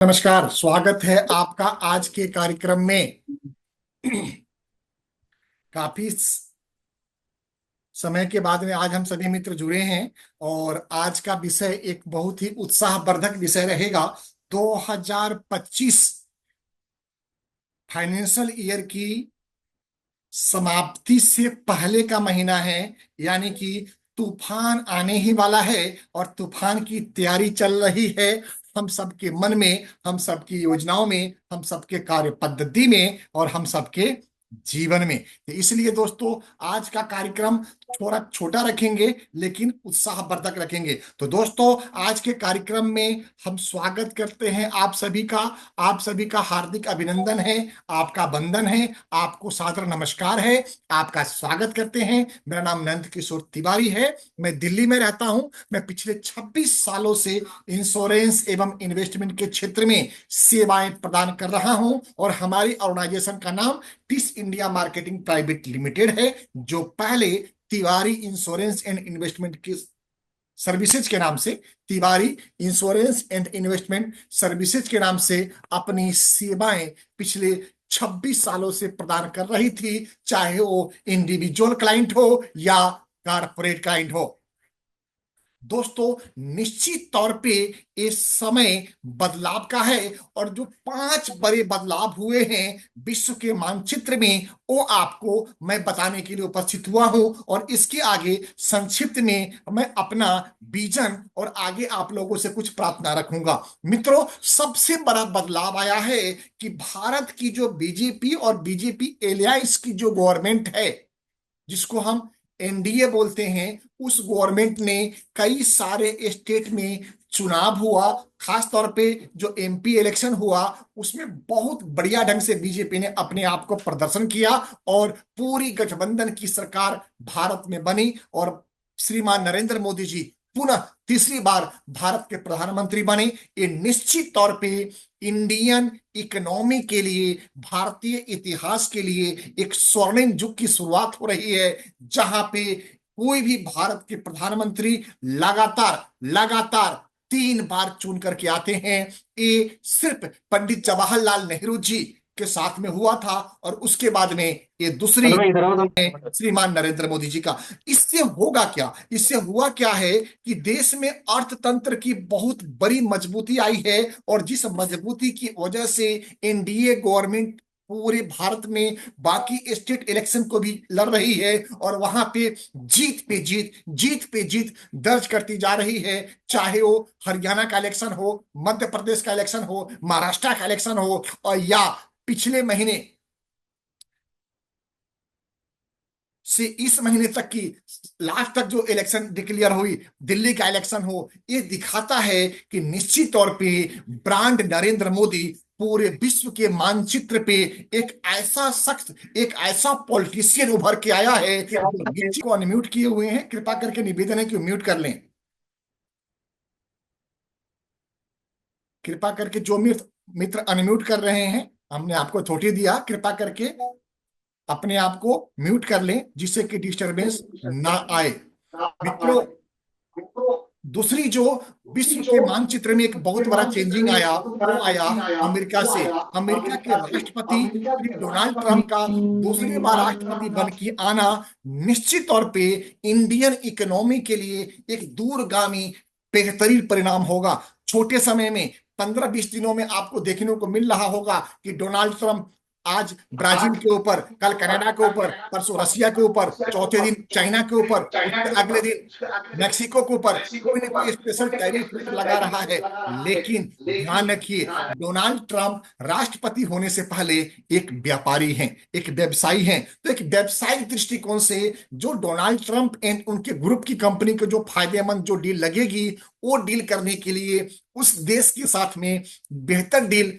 नमस्कार, स्वागत है आपका आज के कार्यक्रम में। काफी समय के बाद में आज हम सभी मित्र जुड़े हैं और आज का विषय एक बहुत ही उत्साहवर्धक विषय रहेगा। 2025 फाइनेंशियल ईयर की समाप्ति से पहले का महीना है, यानी कि तूफान आने ही वाला है और तूफान की तैयारी चल रही है हम सबके मन में, हम सबकी योजनाओं में, हम सबके कार्य पद्धति में और हम सबके जीवन में। तो इसलिए दोस्तों, आज का कार्यक्रम थोड़ा छोटा रखेंगे लेकिन उत्साहवर्धक रखेंगे। तो दोस्तों, आज के कार्यक्रम में हम स्वागत करते हैं आप सभी का। आप सभी का हार्दिक अभिनंदन है, आपका वंदन है, आपको सादर नमस्कार है, आपका स्वागत करते हैं। मेरा नाम नंद किशोर तिवारी है, मैं दिल्ली में रहता हूं। मैं पिछले 26 सालों से इंश्योरेंस एवं इन्वेस्टमेंट के क्षेत्र में सेवाएं प्रदान कर रहा हूं और हमारी ऑर्गेनाइजेशन का नाम TIS India marketing private limited है, जो पहले तिवारी इंश्योरेंस एंड इन्वेस्टमेंट की सर्विसेज के नाम से, Tiwari insurance and investment services के नाम से अपनी सेवाएं पिछले 26 सालों से प्रदान कर रही थी, चाहे वो इंडिविजुअल क्लाइंट हो या कारपोरेट क्लाइंट हो। दोस्तों, निश्चित तौर पे इस समय बदलाव का है और जो 5 बड़े बदलाव हुए हैं विश्व के मानचित्र में, वो आपको मैं बताने के लिए उपस्थित हुआ हूं और इसके आगे संक्षिप्त में मैं अपना विजन और आगे आप लोगों से कुछ प्रार्थना रखूंगा। मित्रों, सबसे बड़ा बदलाव आया है कि भारत की जो बीजेपी और बीजेपी एलायंस की जो गवर्नमेंट है, जिसको हम एनडीए बोलते हैं, उस गवर्नमेंट ने कई सारे स्टेट में चुनाव हुआ। खास तौर पे जो एमपी इलेक्शन हुआ, उसमें बहुत बढ़िया ढंग से बीजेपी ने अपने आप को प्रदर्शन किया और पूरी गठबंधन की सरकार भारत में बनी और श्रीमान नरेंद्र मोदी जी पुनः तीसरी बार भारत के प्रधानमंत्री बने। ये निश्चित तौर पे इंडियन इकोनॉमी के लिए, भारतीय इतिहास के लिए एक स्वर्णिम युग की शुरुआत हो रही है, जहां पे कोई भी भारत के प्रधानमंत्री लगातार लगातार 3 बार चुन करके आते हैं। ये सिर्फ पंडित जवाहरलाल नेहरू जी के साथ में हुआ था और उसके बाद में ये दूसरी चलो भाई इधर आओ तुम। श्रीमान नरेंद्र मोदी जी का। इससे होगा क्या, इससे हुआ क्या है कि देश में अर्थतंत्र की बहुत बड़ी मजबूती आई है और जिस मजबूती की वजह से एनडीए गवर्नमेंट पूरे भारत में बाकी स्टेट इलेक्शन को भी लड़ रही है और वहां पे जीत पे जीत, जीत पे जीत दर्ज करती जा रही है। चाहे वो हरियाणा का इलेक्शन हो, मध्य प्रदेश का इलेक्शन हो, महाराष्ट्र का इलेक्शन हो, और या पिछले महीने से इस महीने तक की लास्ट तक जो इलेक्शन डिक्लेयर हुई, दिल्ली का इलेक्शन हो, ये दिखाता है कि निश्चित तौर पे ब्रांड नरेंद्र मोदी पूरे विश्व के मानचित्र पे एक ऐसा शख्स, एक ऐसा पॉलिटिशियन उभर के आया है। जो नीचे को अनम्यूट किए हुए हैं, कृपा करके निवेदन है कि म्यूट कर लें। कृपा करके जो मित्र मित्र अनम्यूट कर रहे हैं, हमने आपको अथॉरिटी दिया, कृपा करके अपने आप को म्यूट कर लें जिससे कि डिस्टरबेंस ना आए। मित्रों, दूसरी जो विश्व के मानचित्र में एक बहुत बड़ा चेंजिंग आया, वो आया अमेरिका से। अमेरिका के राष्ट्रपति श्री डोनाल्ड ट्रंप का दूसरी बार राष्ट्रपति बन के आना निश्चित तौर पे इंडियन इकोनॉमी के लिए एक दूरगामी बेहतरीन परिणाम होगा। छोटे समय में 15-20 दिनों में आपको देखने को मिल रहा होगा कि डोनाल्ड ट्रंप आज ब्राजील के ऊपर, कल कनाडा के ऊपर, परसों रसिया के ऊपर, चौथे दिन चाइना के ऊपर, उसके अगले दिन मैक्सिको के ऊपर कोई ना कोई स्पेशल टैरिफ लगा रहा है। लेकिन ध्यान रखिए, डोनाल्ड ट्रंप राष्ट्रपति होने से पहले एक व्यापारी हैं, एक व्यवसायी हैं। तो एक व्यवसायिक दृष्टिकोण से जो डोनाल्ड ट्रंप एंड उनके ग्रुप की कंपनी को जो फायदेमंद जो डील लगेगी, वो डील करने के लिए, उस देश के साथ में बेहतर डील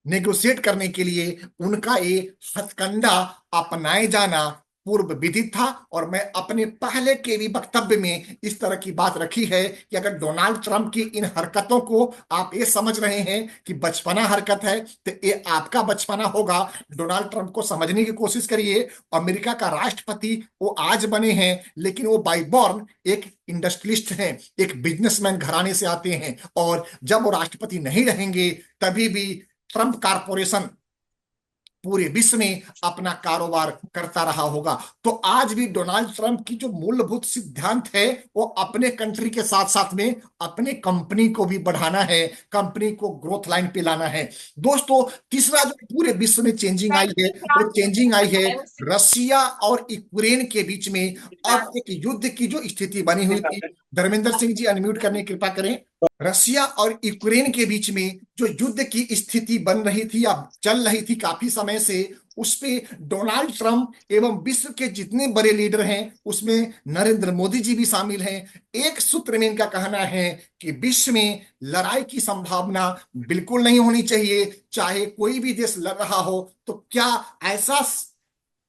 नेगोशिएट करने के लिए उनका ये हथकंडा अपनाए जाना पूर्व विदित था, और मैं अपने पहले के भी वक्तव्य में इस तरह की बात रखी है कि अगर डोनाल्ड ट्रंप की इन हरकतों को आप ये समझ रहे हैं कि बचपना हरकत है, तो ये आपका बचपना होगा। डोनाल्ड ट्रंप को समझने की कोशिश करिए। अमेरिका का राष्ट्रपति वो आज बने हैं, लेकिन वो बाय बॉर्न एक इंडस्ट्रियलिस्ट हैं, एक बिजनेसमैन घराने से आते हैं, और जब वो राष्ट्रपति नहीं रहेंगे तभी भी ट्रंप कारपोरेशन पूरे विश्व में अपना कारोबार करता रहा होगा। तो आज भी डोनाल्ड ट्रंप की जो मूलभूत सिद्धांत है, वो अपने कंट्री के साथ साथ में अपने कंपनी को भी बढ़ाना है, कंपनी को ग्रोथ लाइन पे लाना है। दोस्तों, तीसरा जो पूरे विश्व में चेंजिंग आई है, वो चेंजिंग आई है रसिया और यूक्रेन के बीच में। अब एक युद्ध की जो स्थिति बनी हुई थी, धर्मेंद्र सिंह जी अनम्यूट करने की कृपा करें। रसिया और यूक्रेन के बीच में जो युद्ध की स्थिति बन रही थी, अब चल रही थी काफी समय से, उस पे डोनाल्ड ट्रंप एवं विश्व के जितने बड़े लीडर हैं, उसमें नरेंद्र मोदी जी भी शामिल हैं। एक सूत्र में इनका कहना है कि विश्व में लड़ाई की संभावना बिल्कुल नहीं होनी चाहिए। चाहे कोई भी देश लड़ रहा हो, तो क्या ऐसा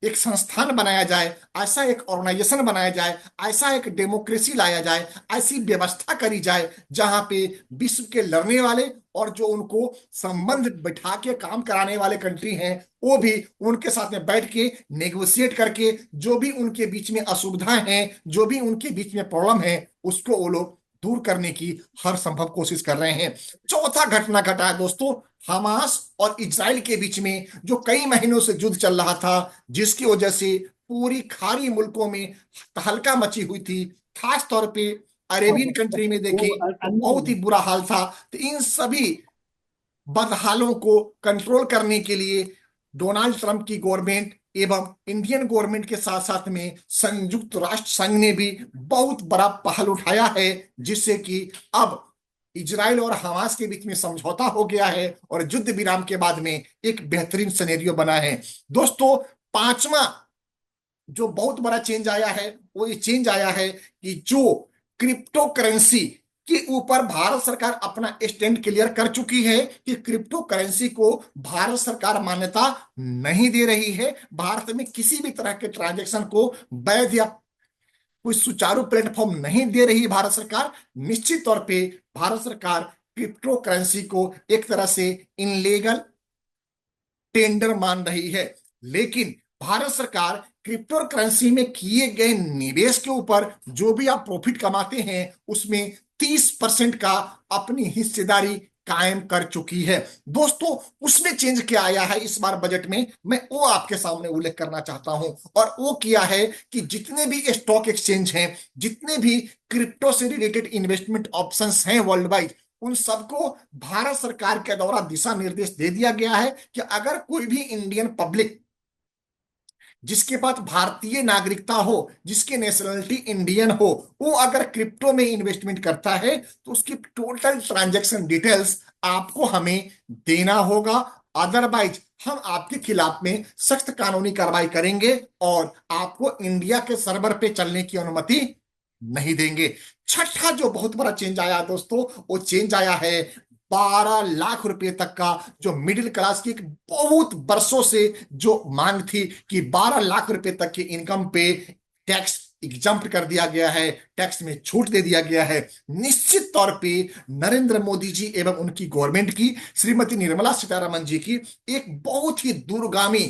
एक संस्थान बनाया जाए, ऐसा एक ऑर्गेनाइजेशन बनाया जाए, ऐसा एक डेमोक्रेसी लाया जाए, ऐसी व्यवस्था करी जाए जहां पे विश्व के लड़ने वाले और जो उनको संबंध बिठा के काम कराने वाले कंट्री हैं, वो भी उनके साथ में बैठ के नेगोशिएट करके जो भी उनके बीच में असुविधाएं हैं, जो भी उनके बीच में प्रॉब्लम है, उसको वो लोग दूर करने की हर संभव कोशिश कर रहे हैं। चौथा घटना घटा है दोस्तों, हमास और इजराइल के बीच में जो कई महीनों से युद्ध चल रहा था, जिसकी वजह से पूरी खाड़ी मुल्कों में तहलका मची हुई थी। खास तौर पे अरेबियन कंट्री में देखें तो बहुत ही बुरा हाल था। तो इन सभी बदहालों को कंट्रोल करने के लिए डोनाल्ड ट्रंप की गवर्नमेंट एवं इंडियन गवर्नमेंट के साथ साथ में संयुक्त राष्ट्र संघ ने भी बहुत बड़ा पहल उठाया है, जिससे कि अब इजराइल और हमास के बीच में समझौता हो गया है और युद्ध विराम के बाद में एक बेहतरीन सिनेरियो बना है। दोस्तों, पांचवा जो बहुत बड़ा चेंज आया है, वो ये चेंज आया है कि जो क्रिप्टो करेंसी के ऊपर भारत सरकार अपना स्टैंड क्लियर कर चुकी है कि क्रिप्टो करेंसी को भारत सरकार मान्यता नहीं दे रही है। भारत में किसी भी तरह के ट्रांजैक्शन को वैध या कोई सुचारू प्लेटफॉर्म नहीं दे रही भारत सरकार। निश्चित तौर पे भारत सरकार क्रिप्टो करेंसी को एक तरह से इनलीगल टेंडर मान रही है, लेकिन भारत सरकार क्रिप्टो करेंसी में किए गए निवेश के ऊपर जो भी आप प्रॉफिट कमाते हैं, उसमें 30% का अपनी हिस्सेदारी कायम कर चुकी है। दोस्तों, उसमें चेंज क्या आया है इस बार बजट में, मैं वो आपके सामने उल्लेख करना चाहता हूं। और वो किया है कि जितने भी स्टॉक एक्सचेंज हैं, जितने भी क्रिप्टो से रिलेटेड इन्वेस्टमेंट ऑप्शंस हैं वर्ल्ड वाइड, उन सबको भारत सरकार के द्वारा दिशा निर्देश दे दिया गया है कि अगर कोई भी इंडियन पब्लिक जिसके पास भारतीय नागरिकता हो, जिसकी नेशनलिटी इंडियन हो, वो अगर क्रिप्टो में इन्वेस्टमेंट करता है, तो उसकी टोटल ट्रांजैक्शन डिटेल्स आपको हमें देना होगा। अदरवाइज हम आपके खिलाफ में सख्त कानूनी कार्रवाई करेंगे और आपको इंडिया के सर्वर पे चलने की अनुमति नहीं देंगे। छठा जो बहुत बड़ा चेंज आया दोस्तों, वो चेंज आया है 12 लाख रुपए तक का, जो मिडिल क्लास की एक बहुत बरसों से जो मांग थी कि 12 लाख रुपए तक की इनकम पे टैक्स एग्जम्प्ट कर दिया गया है, टैक्स में छूट दे दिया गया है। निश्चित तौर पे नरेंद्र मोदी जी एवं उनकी गवर्नमेंट की, श्रीमती निर्मला सीतारमन जी की एक बहुत ही दूरगामी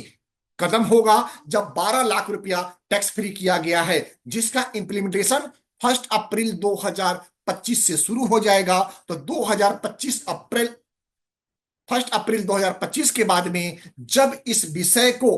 कदम होगा जब 12 लाख रुपया टैक्स फ्री किया गया है, जिसका इंप्लीमेंटेशन 1 अप्रैल 2025 से शुरू हो जाएगा। तो 1 अप्रैल 2025 के बाद में जब इस विषय को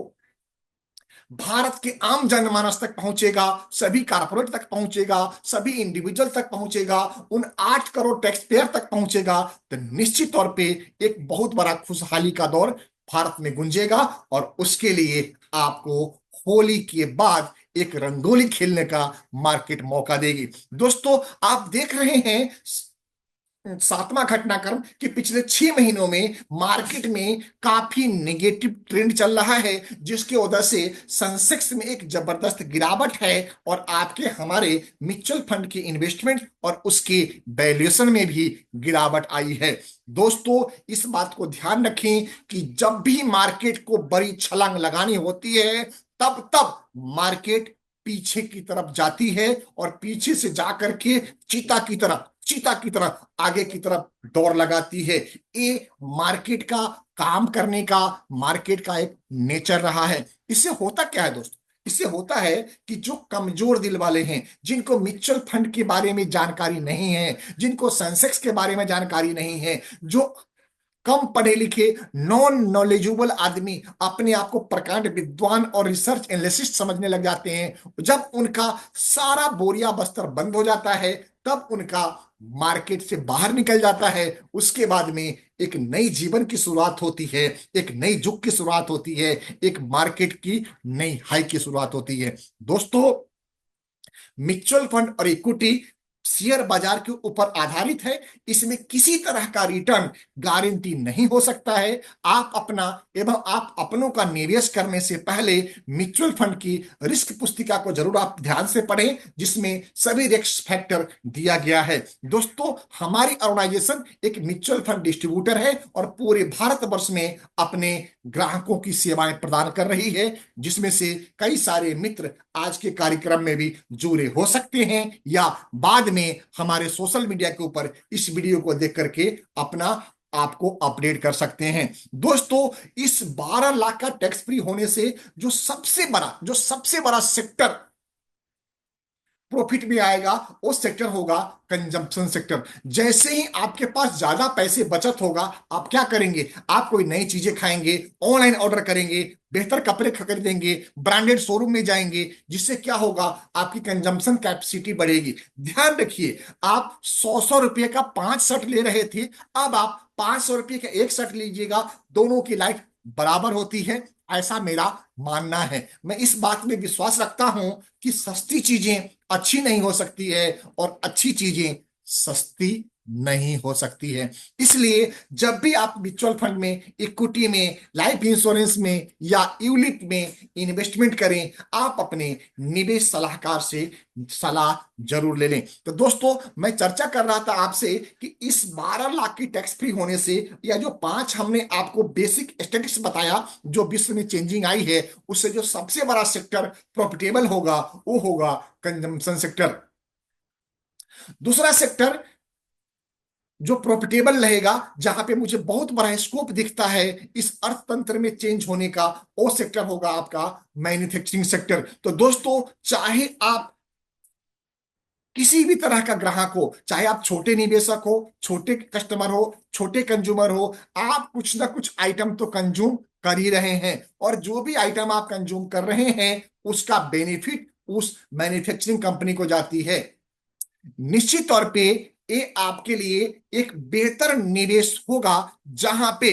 भारत के आम जनमानस तक पहुंचेगा, सभी कारपोरेट तक पहुंचेगा, सभी इंडिविजुअल तक पहुंचेगा, उन 8 करोड़ टैक्स पेयर तक पहुंचेगा, तो निश्चित तौर पे एक बहुत बड़ा खुशहाली का दौर भारत में गुंजेगा। और उसके लिए आपको होली के बाद एक रंगोली खेलने का मार्केट मौका देगी। दोस्तों, आप देख रहे हैं सातवां घटनाक्रम कि पिछले 6 महीनों में मार्केट में काफी नेगेटिव ट्रेंड चल रहा है, जिसकी वजह से सेंसेक्स में एक जबरदस्त गिरावट है और आपके हमारे म्यूचुअल फंड की इन्वेस्टमेंट और उसके वैल्यूएशन में भी गिरावट आई है। दोस्तों, इस बात को ध्यान रखें कि जब भी मार्केट को बड़ी छलांग लगानी होती है, तब तब मार्केट पीछे की तरफ जाती है और पीछे से जाकर के चीता की तरह आगे की तरफ दौड़ लगाती है। ये मार्केट का काम करने का, मार्केट का एक नेचर रहा है। इससे होता क्या है दोस्तों? इससे होता है कि जो कमजोर दिल वाले हैं, जिनको म्यूचुअल फंड के बारे में जानकारी नहीं है, जिनको सेंसेक्स के बारे में जानकारी नहीं है, जो कम पढ़े लिखे नॉन नॉलेजेबल आदमी अपने आप को प्रकांड विद्वान और रिसर्च एनालिसिस्ट समझने लग जाते हैं, जब उनका सारा बोरिया बस्तर बंद हो जाता है, तब उनका मार्केट से बाहर निकल जाता है। उसके बाद में एक नई जीवन की शुरुआत होती है, एक नई युग की शुरुआत होती है, एक मार्केट की नई हाई की शुरुआत होती है। दोस्तों, म्यूचुअल फंड और इक्विटी शेयर बाजार के ऊपर आधारित है। इसमें किसी तरह का रिटर्न गारंटी नहीं हो सकता है। आप अपना एवं आप अपनों का निवेश करने से पहले म्यूचुअल फंड की रिस्क पुस्तिका को जरूर आप ध्यान से पढ़ें, जिसमें सभी रिस्क फैक्टर दिया गया है। दोस्तों, हमारी ऑर्गेनाइजेशन एक म्यूचुअल फंड डिस्ट्रीब्यूटर है और पूरे भारतवर्ष में अपने ग्राहकों की सेवाएं प्रदान कर रही है, जिसमें से कई सारे मित्र आज के कार्यक्रम में भी जुड़े हो सकते हैं या बाद में हमारे सोशल मीडिया के ऊपर इस वीडियो को देख करके अपना आपको अपडेट कर सकते हैं। दोस्तों, इस 12 लाख का टैक्स फ्री होने से जो सबसे बड़ा सेक्टर प्रॉफिट में आएगा, वो सेक्टर होगा कंजम्पशन सेक्टर। जैसे ही आपके पास ज्यादा पैसे बचत होगा, आप क्या करेंगे? आप कोई नई चीजें खाएंगे, ऑनलाइन ऑर्डर करेंगे, बेहतर कपड़े खरीदेंगे, ब्रांडेड शोरूम में जाएंगे, जिससे क्या होगा? आपकी कंजम्पशन कैपेसिटी बढ़ेगी। ध्यान रखिए, आप 100 रुपए का 5 शर्ट ले रहे थे, अब आप 500 रुपए का एक शर्ट लीजिएगा, दोनों की लाइफ बराबर होती है, ऐसा मेरा मानना है। मैं इस बात में विश्वास रखता हूं कि सस्ती चीजें अच्छी नहीं हो सकती है और अच्छी चीजें सस्ती नहीं हो सकती है। इसलिए जब भी आप म्यूचुअल फंड में, इक्विटी में, लाइफ इंश्योरेंस में या यूलिप में इन्वेस्टमेंट करें, आप अपने निवेश सलाहकार से सलाह जरूर ले लें। तो दोस्तों, मैं चर्चा कर रहा था आपसे कि इस 12 लाख की टैक्स फ्री होने से, या जो 5 हमने आपको बेसिक स्टेटिस्टिक्स बताया जो विश्व में चेंजिंग आई है, उससे जो सबसे बड़ा सेक्टर प्रॉफिटेबल होगा वो होगा कंजम्पशन सेक्टर। दूसरा सेक्टर जो प्रॉफिटेबल रहेगा, जहां पे मुझे बहुत बड़ा स्कोप दिखता है इस अर्थतंत्र में चेंज होने का, वो सेक्टर होगा आपका मैन्युफैक्चरिंग सेक्टर। तो दोस्तों, चाहे आप किसी भी तरह का ग्राहक हो, चाहे आप छोटे निवेशक हो, छोटे कस्टमर हो, छोटे कंज्यूमर हो, आप कुछ ना कुछ आइटम तो कंज्यूम कर ही रहे हैं, और जो भी आइटम आप कंज्यूम कर रहे हैं उसका बेनिफिट उस मैन्युफैक्चरिंग कंपनी को जाती है। निश्चित तौर पे ये आपके लिए एक बेहतर निवेश होगा, जहां पे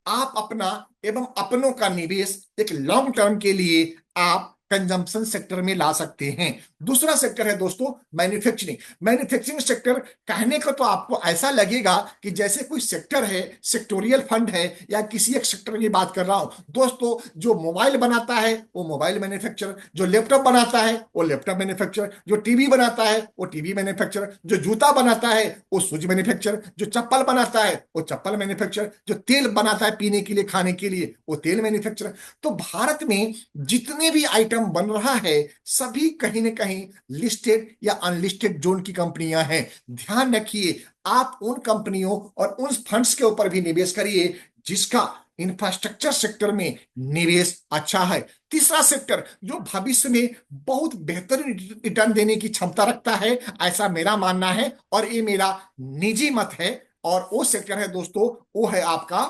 आप अपना एवं अपनों का निवेश एक लॉन्ग टर्म के लिए आप कंजम्पशन सेक्टर में ला सकते हैं। दूसरा सेक्टर है दोस्तों मैन्युफैक्चरिंग। मैन्युफैक्चरिंग सेक्टर कहने को तो आपको ऐसा लगेगा कि जैसे कोई सेक्टर है, सेक्टोरियल फंड है, या किसी एक सेक्टर की बात कर रहा हूं। दोस्तों, जो मोबाइल बनाता है वो मोबाइल मैन्युफैक्चरर, जो लैपटॉप बनाता है वो लैपटॉप मैन्युफैक्चरर, जो टीवी बनाता है वो टीवी मैन्युफैक्चरर, जो जूता बनाता है वो शूज मैन्युफैक्चरर, जो चप्पल बनाता है वो चप्पल मैन्युफैक्चरर, जो तेल बनाता है पीने के लिए, खाने के लिए, वो तेल मैन्युफैक्चरर। तो भारत में जितने भी आइटम बन रहा है, सभी कहीं ना कहीं लिस्टेड या अनलिस्टेड जोन की कंपनियां हैं। ध्यान रखिए, आप उन कंपनियों और उन फंड्स के ऊपर भी निवेश करिए जिसका इंफ्रास्ट्रक्चर सेक्टर में निवेश अच्छा है। तीसरा सेक्टर जो भविष्य में बहुत बेहतर रिटर्न देने की क्षमता रखता है, ऐसा मेरा मानना है और ये मेरा निजी मत है, और वो सेक्टर है दोस्तों, वो है आपका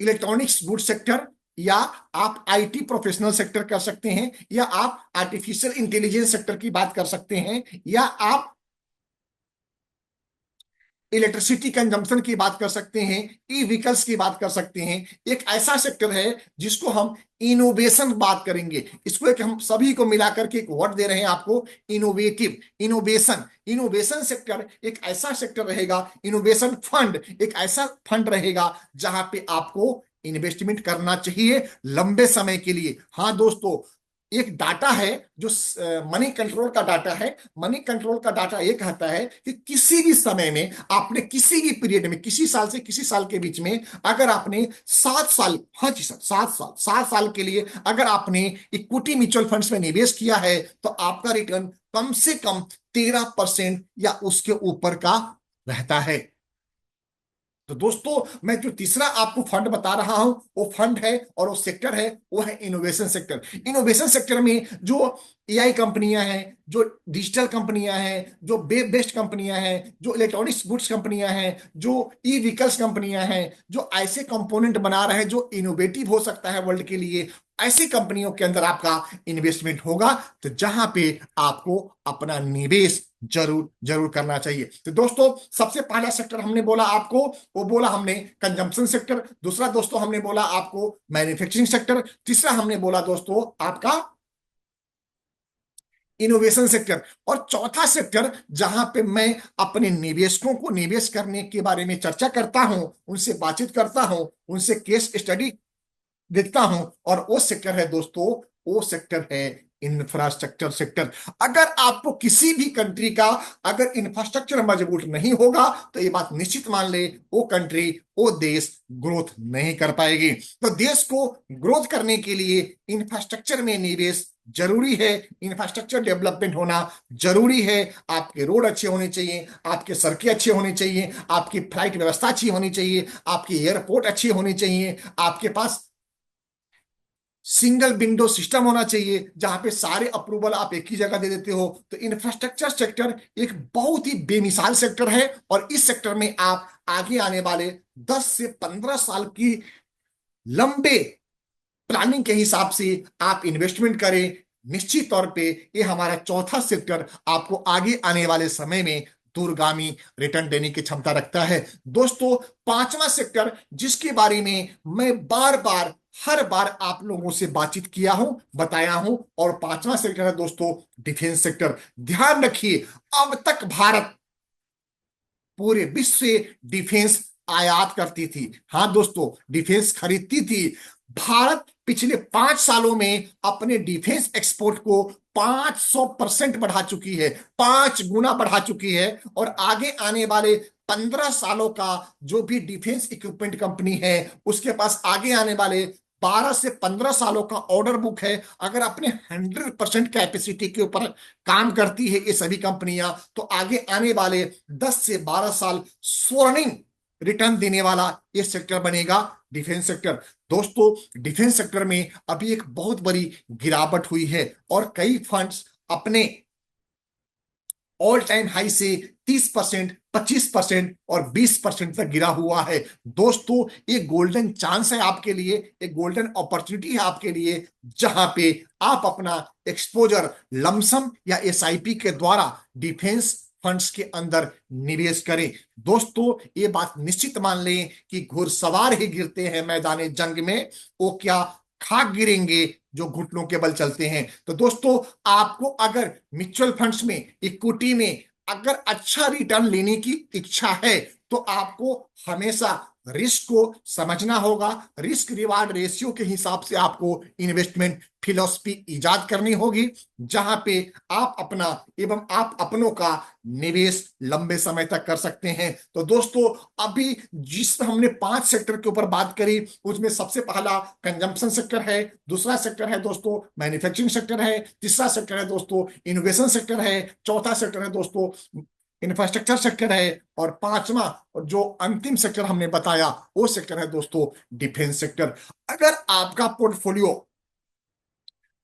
इलेक्ट्रॉनिक्स गुड सेक्टर, या आप आईटी प्रोफेशनल सेक्टर कर सकते हैं, या आप आर्टिफिशियल इंटेलिजेंस सेक्टर की बात कर सकते हैं, या आप इलेक्ट्रिसिटी कंजम्पशन की बात कर सकते हैं, ई व्हीकल्स की बात कर सकते हैं। एक ऐसा सेक्टर है जिसको हम इनोवेशन बात करेंगे, इसको एक हम सभी को मिलाकर के एक वर्ड दे रहे हैं आपको, इनोवेटिव, इनोवेशन। इनोवेशन सेक्टर एक ऐसा सेक्टर रहेगा, इनोवेशन फंड एक ऐसा फंड रहेगा जहां पे आपको इन्वेस्टमेंट करना चाहिए लंबे समय के लिए। हाँ दोस्तों, एक डाटा है जो मनी कंट्रोल का डाटा है। मनी कंट्रोल का डाटा ये कहता है कि किसी भी समय में आपने किसी भी पीरियड में, किसी साल से किसी साल के बीच में, अगर आपने 7 साल, हाँ जी सर, 7 साल के लिए अगर आपने इक्विटी म्यूचुअल फंड्स में निवेश किया है तो आपका रिटर्न कम से कम 13% या उसके ऊपर का रहता है। तो दोस्तों, मैं जो तीसरा आपको फंड बता रहा हूं वो फंड है और वो सेक्टर है, वो है इनोवेशन सेक्टर। इनोवेशन सेक्टर में जो एआई कंपनियां हैं, जो डिजिटल कंपनियां हैं, जो वेब बेस्ड कंपनियां हैं, जो इलेक्ट्रॉनिक्स गुड्स कंपनियां हैं, जो ई व्हीकल्स कंपनियां हैं, जो ऐसे कंपोनेंट बना रहे हैं जो इनोवेटिव हो सकता है वर्ल्ड के लिए, ऐसी कंपनियों के अंदर आपका इन्वेस्टमेंट होगा। तो जहां पे आपको अपना निवेश जरूर जरूर करना चाहिए। तो दोस्तों, सबसे पहला सेक्टर हमने बोला आपको, वो बोला हमने कंजम्पशन सेक्टर। दूसरा दोस्तों हमने बोला आपको मैन्युफैक्चरिंग सेक्टर। तीसरा हमने बोला दोस्तों आपका इनोवेशन सेक्टर। और चौथा सेक्टर जहां पे मैं अपने निवेशकों को निवेश करने के बारे में चर्चा करता हूं, उनसे बातचीत करता हूं, उनसे केस स्टडी देखता हूं, और वो सेक्टर है दोस्तों, वो सेक्टर है इंफ्रास्ट्रक्चर सेक्टर। अगर आपको किसी भी कंट्री का अगर इंफ्रास्ट्रक्चर मजबूत नहीं होगा तो ये बात निश्चित मान ले, वो कंट्री, वो देश ग्रोथ नहीं कर पाएगी। तो देश को ग्रोथ करने के लिए इंफ्रास्ट्रक्चर में निवेश जरूरी है, इंफ्रास्ट्रक्चर डेवलपमेंट होना जरूरी है। आपके रोड अच्छे होने चाहिए, आपके सड़कें अच्छे होने चाहिए, आपकी फ्लाइट व्यवस्था अच्छी होनी चाहिए, आपकी एयरपोर्ट अच्छी होनी चाहिए, आपके पास सिंगल विंडो सिस्टम होना चाहिए जहां पे सारे अप्रूवल आप एक ही जगह दे देते हो। तो इंफ्रास्ट्रक्चर सेक्टर एक बहुत ही बेमिसाल सेक्टर है, और इस सेक्टर में आप आगे आने वाले 10 से 15 साल की लंबे प्लानिंग के हिसाब से आप इन्वेस्टमेंट करें। निश्चित तौर पे ये हमारा चौथा सेक्टर आपको आगे आने वाले समय में दूरगामी रिटर्न देने की क्षमता रखता है। दोस्तों, पांचवा सेक्टर जिसके बारे में मैं बार बार हर बार आप लोगों से बातचीत किया हूं, बताया हूं, और पांचवा सेक्टर है दोस्तों डिफेंस सेक्टर। ध्यान रखिए, अब तक भारत पूरे विश्व से डिफेंस आयात करती थी। हाँ दोस्तों, डिफेंस खरीदती थी। भारत पिछले 5 सालों में अपने डिफेंस एक्सपोर्ट को 500% बढ़ा चुकी है, 5 गुना बढ़ा चुकी है। और आगे आने वाले 15 सालों का जो भी डिफेंस इक्विपमेंट कंपनी है उसके पास आगे आने वाले 12 से 15 सालों का ऑर्डर बुक है। अगर अपने 100% कैपेसिटी के ऊपर काम करती है ये सभी कंपनियां, तो आगे आने वाले 10 से 12 साल स्वर्णिम रिटर्न देने वाला ये सेक्टर बनेगा, डिफेंस सेक्टर। दोस्तों, डिफेंस सेक्टर में अभी एक बहुत बड़ी गिरावट हुई है, और कई फंड्स अपने ऑल टाइम हाई से 30%, 25% और 20% तक गिरा हुआ है। दोस्तों, ये गोल्डन चांस है आपके लिए, एक गोल्डन अपॉर्चुनिटी है आपके लिए, जहां पे आप अपना एक्सपोजर लमसम या एसआईपी के द्वारा डिफेंस फंड्स के अंदर निवेश करें। दोस्तों, ये बात निश्चित मान लें कि घुड़सवार ही गिरते हैं मैदान जंग में, वो क्या खाक गिरेंगे जो घुटनों के बल चलते हैं। तो दोस्तों, आपको अगर म्यूचुअल फंड्स में, इक्विटी में अगर अच्छा रिटर्न लेने की इच्छा है तो आपको हमेशा रिस्क को समझना होगा। रिस्क रिवार्ड रेशियो के हिसाब से आपको इन्वेस्टमेंट फिलॉसफी इजाद करनी होगी, जहां पे आप अपना एवं आप अपनों का निवेश लंबे समय तक कर सकते हैं। तो दोस्तों, अभी जिस हमने 5 सेक्टर के ऊपर बात करी उसमें सबसे पहला कंजम्पशन सेक्टर है, दूसरा सेक्टर है दोस्तों मैन्युफैक्चरिंग सेक्टर है, तीसरा सेक्टर है दोस्तों इनोवेशन सेक्टर है, चौथा सेक्टर है दोस्तों इंफ्रास्ट्रक्चर सेक्टर है, और पांचवा और जो अंतिम सेक्टर हमने बताया वो सेक्टर है दोस्तों डिफेंस सेक्टर। अगर आपका पोर्टफोलियो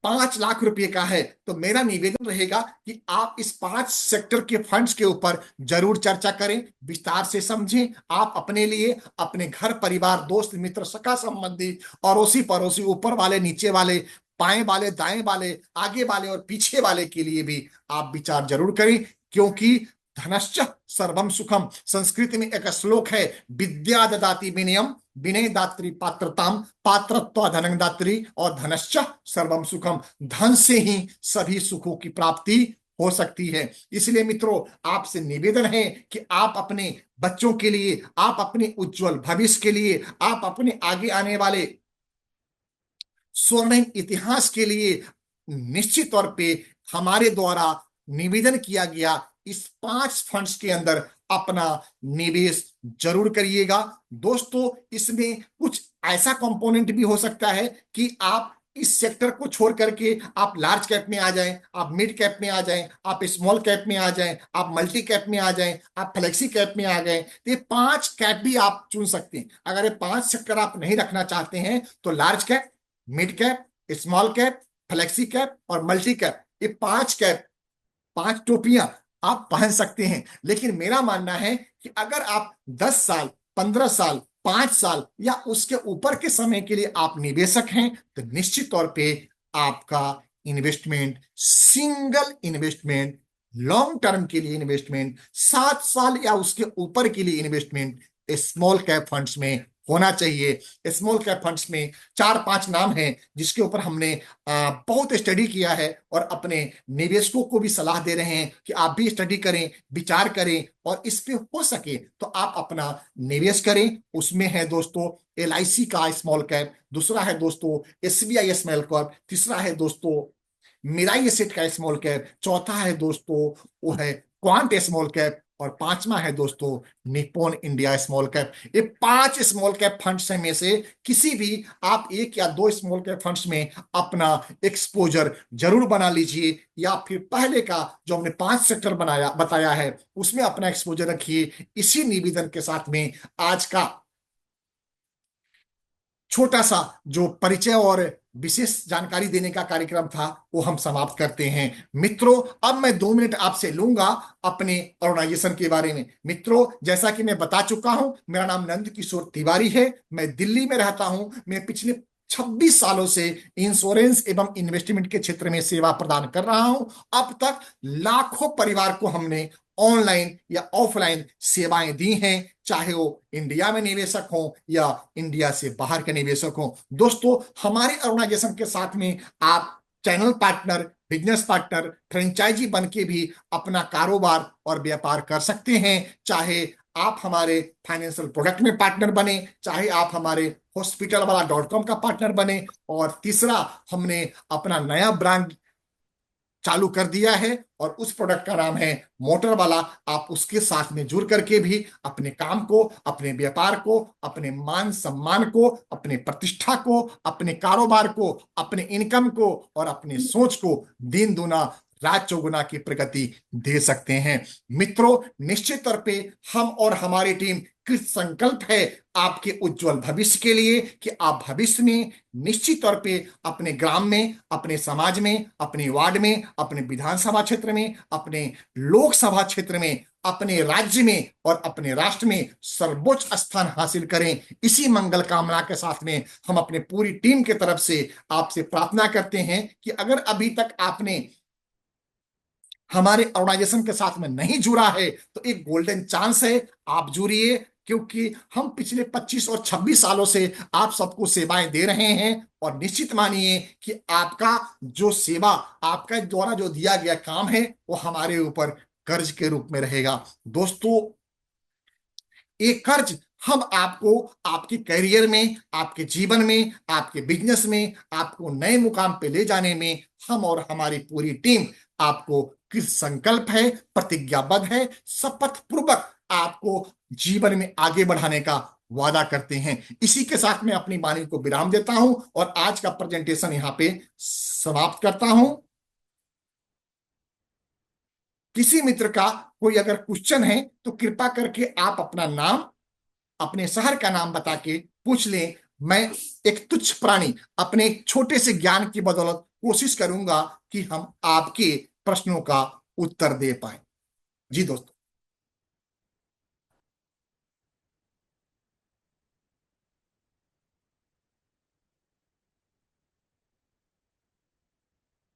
5 लाख रुपए का है तो मेरा निवेदन रहेगा कि आप इस 5 सेक्टर के फंड्स के ऊपर जरूर चर्चा करें, विस्तार से समझें। आप अपने लिए, अपने घर परिवार, दोस्त मित्र, सगा संबंधी, अड़ोसी पड़ोसी, ऊपर वाले नीचे वाले, बाएं वाले दाएं वाले, आगे वाले और पीछे वाले के लिए भी आप विचार जरूर करें। क्योंकि धनश्च सर्वम सुखम, संस्कृत में एक श्लोक है, विद्या ददाति विनयम विनय दात्री पात्रताम पात्रत्व धनं दात्री, और धनश्च सर्वम सुखम, धन से ही सभी सुखों की प्राप्ति हो सकती है। इसलिए मित्रों, आपसे निवेदन है कि आप अपने बच्चों के लिए, आप अपने उज्जवल भविष्य के लिए, आप अपने आगे आने वाले स्वर्णिम इतिहास के लिए निश्चित तौर पे हमारे द्वारा निवेदन किया गया इस 5 फंड्स के अंदर अपना निवेश जरूर करिएगा। दोस्तों, इसमें कुछ ऐसा कंपोनेंट भी हो सकता है कि आप इस सेक्टर को छोड़ करके आप लार्ज कैप में आ जाएं, आप मिड कैप में आ जाएं, आप स्मॉल कैप में आ जाएं, आप मल्टी कैप में आ जाएं, आप फ्लेक्सी कैप में आ गए। तो ये 5 कैप भी आप चुन सकते हैं। अगर ये 5 सेक्टर आप नहीं रखना चाहते हैं तो large cap, mid cap, small cap, flexi cap और मल्टी कैप, ये 5 कैप, 5 टोपियां आप पहन सकते हैं। लेकिन मेरा मानना है कि अगर आप 10 साल, 15 साल, 5 साल या उसके ऊपर के समय के लिए आप निवेशक हैं तो निश्चित तौर पे आपका investment, single investment, long term के लिए इन्वेस्टमेंट, 7 साल या उसके ऊपर के लिए इन्वेस्टमेंट स्मॉल कैप फंड्स में होना चाहिए। स्मॉल कैप फंड्स में 4-5 नाम हैं जिसके ऊपर हमने बहुत स्टडी किया है और अपने निवेशकों को भी सलाह दे रहे हैं कि आप भी स्टडी करें, विचार करें और इस पे हो सके तो आप अपना निवेश करें। उसमें है दोस्तों LIC का स्मॉल कैप, दूसरा है दोस्तों SBI स्मॉल कैप, तीसरा है दोस्तों मिराई एसेट का स्मॉल कैप, चौथा है दोस्तों वो है क्वांट स्मॉल कैप और पांचवा है दोस्तों निप्पॉन इंडिया स्मॉल कैप। ये 5 स्मॉल कैप फंड्स में से किसी भी आप एक या दो स्मॉल कैप फंड्स में अपना एक्सपोजर जरूर बना लीजिए, या फिर पहले का जो हमने 5 सेक्टर बनाया बताया है उसमें अपना एक्सपोजर रखिए। इसी निवेदन के साथ में आज का छोटा सा जो परिचय और विशेष जानकारी देने का कार्यक्रम था वो हम समाप्त करते हैं। मित्रों, अब मैं 2 मिनट आपसे लूंगा अपने ऑर्गेनाइजेशन के बारे में। मित्रों, जैसा कि मैं बता चुका हूं, मेरा नाम नंद किशोर तिवारी है। मैं दिल्ली में रहता हूं। मैं पिछले 26 सालों से इंश्योरेंस एवं इन्वेस्टमेंट के क्षेत्र में सेवा प्रदान कर रहा हूं। अब तक लाखों परिवार को हमने ऑनलाइन या ऑफलाइन सेवाएं दी हैं, चाहे वो इंडिया में निवेशक हो या इंडिया से बाहर के निवेशक हो। दोस्तों, हमारे ऑर्गेनाइजेशन के साथ में आप channel partner, business partner, franchisee बन के भी अपना कारोबार और व्यापार कर सकते हैं। चाहे आप हमारे फाइनेंशियल प्रोडक्ट में पार्टनर बने, चाहे आप हमारे हॉस्पिटल वाला .com का पार्टनर बने, और तीसरा हमने अपना नया ब्रांड चालू कर दिया है और उस प्रोडक्ट का नाम है मोटर वाला। आप उसके साथ में जुड़ करके भी अपने काम को, अपने व्यापार को, अपने मान सम्मान को, अपने प्रतिष्ठा को, अपने कारोबार को, अपने इनकम को और अपने सोच को दिन दुना रात चौगुना की प्रगति दे सकते हैं। मित्रों, निश्चित तौर पे हम और हमारी टीम कृत संकल्प है आपके उज्जवल भविष्य के लिए कि आप भविष्य में निश्चित तौर पे अपने ग्राम में, अपने समाज में, अपने वार्ड में, अपने विधानसभा क्षेत्र में, अपने लोकसभा क्षेत्र में, अपने राज्य में और अपने राष्ट्र में सर्वोच्च स्थान हासिल करें। इसी मंगल कामना के साथ में हम अपने पूरी टीम के तरफ से आपसे प्रार्थना करते हैं कि अगर अभी तक आपने हमारे ऑर्गेनाइजेशन के साथ में नहीं जुड़ा है तो एक गोल्डन चांस है, आप जुड़िए। क्योंकि हम पिछले 25 और 26 सालों से आप सबको सेवाएं दे रहे हैं और निश्चित मानिए कि आपका जो सेवा, आपका द्वारा जो दिया गया काम है वो हमारे ऊपर कर्ज के रूप में रहेगा। दोस्तों, एक कर्ज हम आपको आपके करियर में, आपके जीवन में, आपके बिजनेस में, आपको नए मुकाम पे ले जाने में हम और हमारी पूरी टीम आपको कृत संकल्प है, प्रतिज्ञाबद्ध है, शपथ पूर्वक आपको जीवन में आगे बढ़ाने का वादा करते हैं। इसी के साथ मैं अपनी वाणी को विराम देता हूं और आज का प्रेजेंटेशन यहां पे समाप्त करता हूं। किसी मित्र का कोई अगर क्वेश्चन है तो कृपा करके आप अपना नाम, अपने शहर का नाम बता के पूछ लें। मैं एक तुच्छ प्राणी अपने एक छोटे से ज्ञान की बदौलत कोशिश करूंगा कि हम आपके प्रश्नों का उत्तर दे पाए। जी दोस्तों।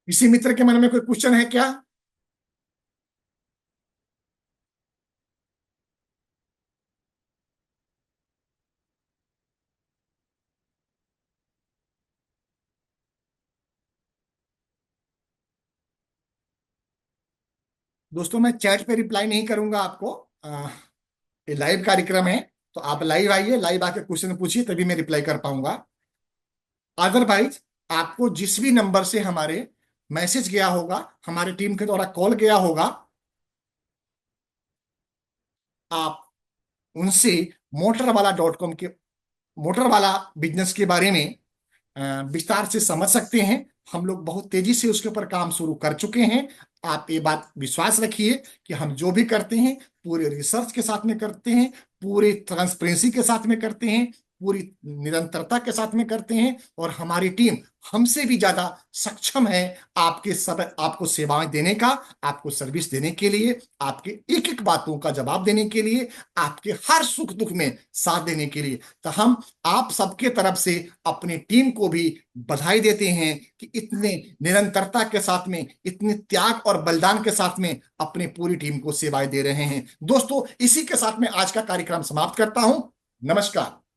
किसी मित्र के मन में कोई क्वेश्चन है क्या? दोस्तों, मैं चैट पे रिप्लाई नहीं करूंगा आपको। ये लाइव कार्यक्रम है तो आप लाइव आइए, लाइव आके क्वेश्चन पूछिए, तभी मैं रिप्लाई कर पाऊंगा। अदरवाइज आपको जिस भी नंबर से हमारे मैसेज गया होगा, हमारी टीम के द्वारा कॉल गया होगा, आप उनसे मोटरवाला.com के मोटरवाला बिजनेस के बारे में विस्तार से समझ सकते हैं। हम लोग बहुत तेजी से उसके ऊपर काम शुरू कर चुके हैं। आप ये बात विश्वास रखिए कि हम जो भी करते हैं पूरे रिसर्च के साथ में करते हैं, पूरे ट्रांसपेरेंसी के साथ में करते हैं, पूरी निरंतरता के साथ में करते हैं, और हमारी टीम हमसे भी ज्यादा सक्षम है आपको सेवाएं देने का, आपको सर्विस देने के लिए, आपके एक एक बातों का जवाब देने के लिए, आपके हर सुख दुख में साथ देने के लिए। तो हम आप सबके तरफ से अपनी टीम को भी बधाई देते हैं कि इतने निरंतरता के साथ में, इतने त्याग और बलिदान के साथ में अपनी पूरी टीम को सेवाएं दे रहे हैं। दोस्तों, इसी के साथ में आज का कार्यक्रम समाप्त करता हूं। नमस्कार।